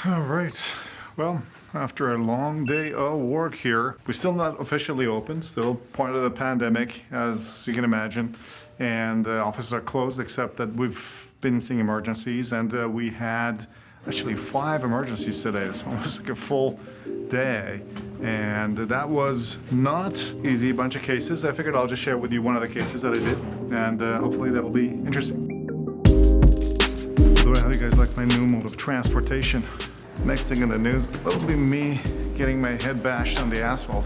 All right. Well, after a long day of work here, we're still not officially open, still part of the pandemic, as you can imagine. And the offices are closed, except that we've been seeing emergencies, and we had actually 5 emergencies today. It's almost like a full day. And that was not easy, a bunch of cases. I figured I'll just share with you one of the cases that I did, and hopefully that'll be interesting. How do you guys like my new mode of transportation? Next thing in the news will be me getting my head bashed on the asphalt.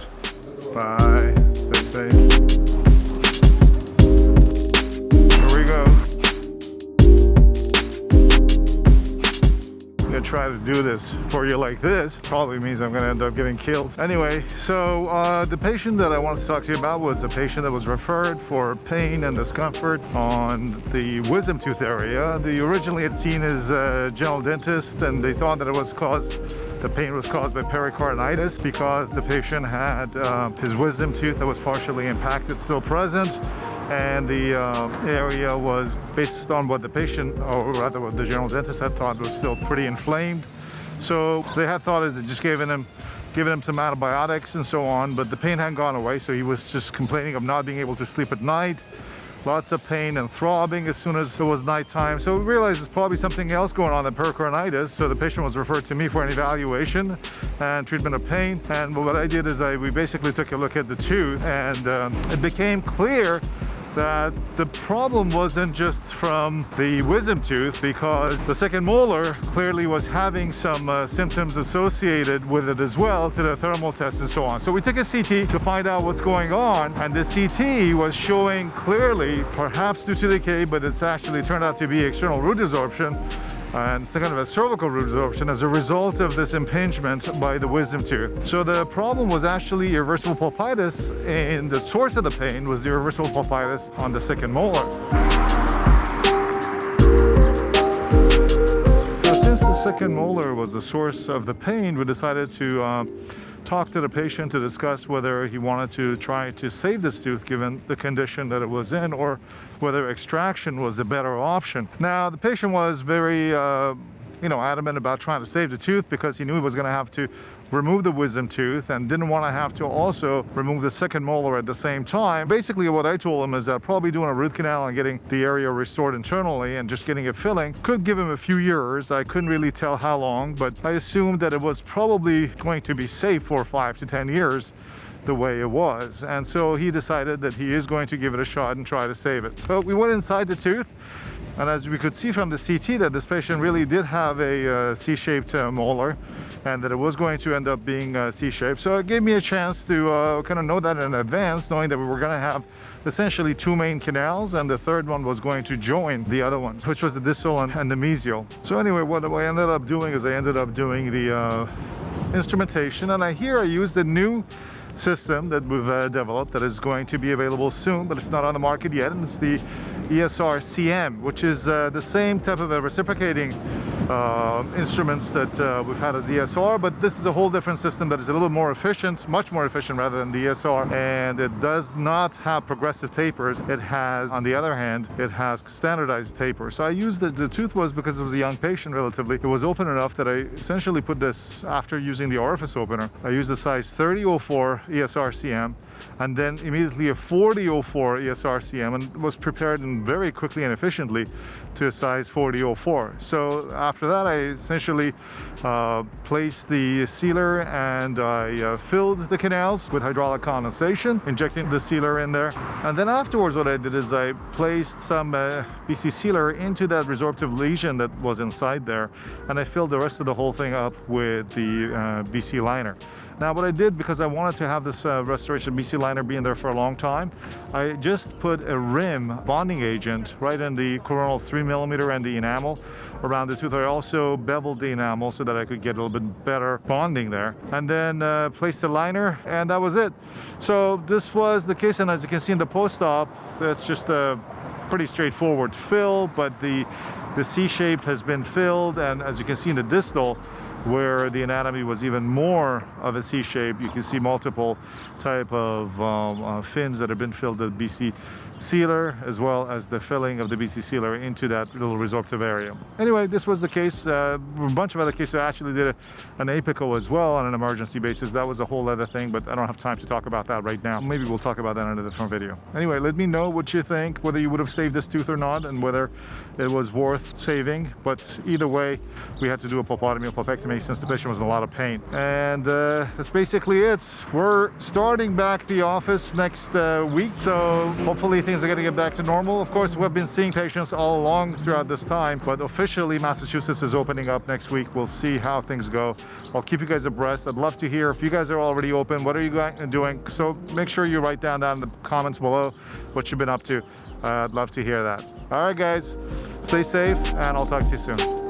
Bye. Stay safe. Here we go. I'm gonna try to do this for you like this. Probably means I'm gonna end up getting killed. Anyway, so the patient that I wanted to talk to you about was a patient that was referred for pain and discomfort on the wisdom tooth area. They originally had seen his general dentist, and they thought that the pain was caused by pericarditis because the patient had his wisdom tooth that was partially impacted still present. And the area was, based on what the patient, or rather what the general dentist had thought, was still pretty inflamed. So they had thought of just giving him some antibiotics and so on, but the pain hadn't gone away, so he was just complaining of not being able to sleep at night. Lots of pain and throbbing as soon as it was nighttime. So we realized there's probably something else going on than pericarditis. So the patient was referred to me for an evaluation and treatment of pain. And what I did is we basically took a look at the tooth, and it became clear that the problem wasn't just from the wisdom tooth, because the second molar clearly was having some symptoms associated with it as well, to the thermal test and so on. So we took a CT to find out what's going on, and the CT was showing clearly, perhaps due to decay, but it's actually turned out to be external root desorption, and it's kind of a cervical root desorption as a result of this impingement by the wisdom tooth. So the problem was actually irreversible pulpitis, and the source of the pain was the irreversible pulpitis on the second molar. So since the second molar was the source of the pain, we decided to talk to the patient to discuss whether he wanted to try to save this tooth given the condition that it was in, or whether extraction was the better option. Now, the patient was very adamant about trying to save the tooth because he knew he was going to have to remove the wisdom tooth and didn't want to have to also remove the second molar at the same time. Basically, what I told him is that probably doing a root canal and getting the area restored internally and just getting it filling could give him a few years. I couldn't really tell how long, but I assumed that it was probably going to be safe for 5 to 10 years the way it was. And so he decided that he is going to give it a shot and try to save it. So we went inside the tooth, and as we could see from the CT that this patient really did have a C-shaped molar, and that it was going to end up being C-shaped. So it gave me a chance to kind of know that in advance, knowing that we were going to have essentially 2 main canals, and the third one was going to join the other ones, which was the distal and the mesial. So anyway, what I ended up doing is I ended up doing the instrumentation, and I used the new system that we've developed that is going to be available soon, but it's not on the market yet, and it's the ESR CM, which is the same type of a reciprocating instruments that we've had as ESR, but this is a whole different system that is a little more efficient, much more efficient rather than the ESR, and it does not have progressive tapers. It has, on the other hand, it has standardized tapers. So I used the tooth was, because it was a young patient relatively, it was open enough that I essentially put this, after using the orifice opener, I used the size 3004 ESR CM, and then immediately a 4004 ESR CM, and was prepared very quickly and efficiently to a size 4004. So after that, I essentially placed the sealer, and I filled the canals with hydraulic condensation, injecting the sealer in there. And then afterwards, what I did is I placed some BC sealer into that resorptive lesion that was inside there, and I filled the rest of the whole thing up with the BC liner. Now what I did, because I wanted to have this restoration BC liner be in there for a long time, I just put a rim bonding agent right in the coronal 3mm and the enamel around the tooth. I also beveled the enamel so that I could get a little bit better bonding there, and then placed the liner, and that was it. So this was the case, and as you can see in the post-op, that's just a pretty straightforward fill, but the C-shape has been filled, and as you can see in the distal, where the anatomy was even more of a C shape, you can see multiple type of fins that have been filled with BC sealer as well as the filling of the BC sealer into that little resorptive area. Anyway, this was the case. A bunch of other cases. I actually did an apical as well on an emergency basis. That was a whole other thing, but I don't have time to talk about that right now. Maybe we'll talk about that in a different video. Anyway, let me know what you think, whether you would have saved this tooth or not, and whether it was worth saving. But either way, we had to do a pulpotomy or pulpectomy since the patient was in a lot of pain. And that's basically it. We're starting back the office next week, so hopefully things are going to get back to normal. Of course, we've been seeing patients all along throughout this time, but officially Massachusetts is opening up next week. We'll see how things go. I'll keep you guys abreast. I'd love to hear if you guys are already open, what are you guys doing? So make sure you write down in the comments below what you've been up to. I'd love to hear that. All right, guys, stay safe, and I'll talk to you soon.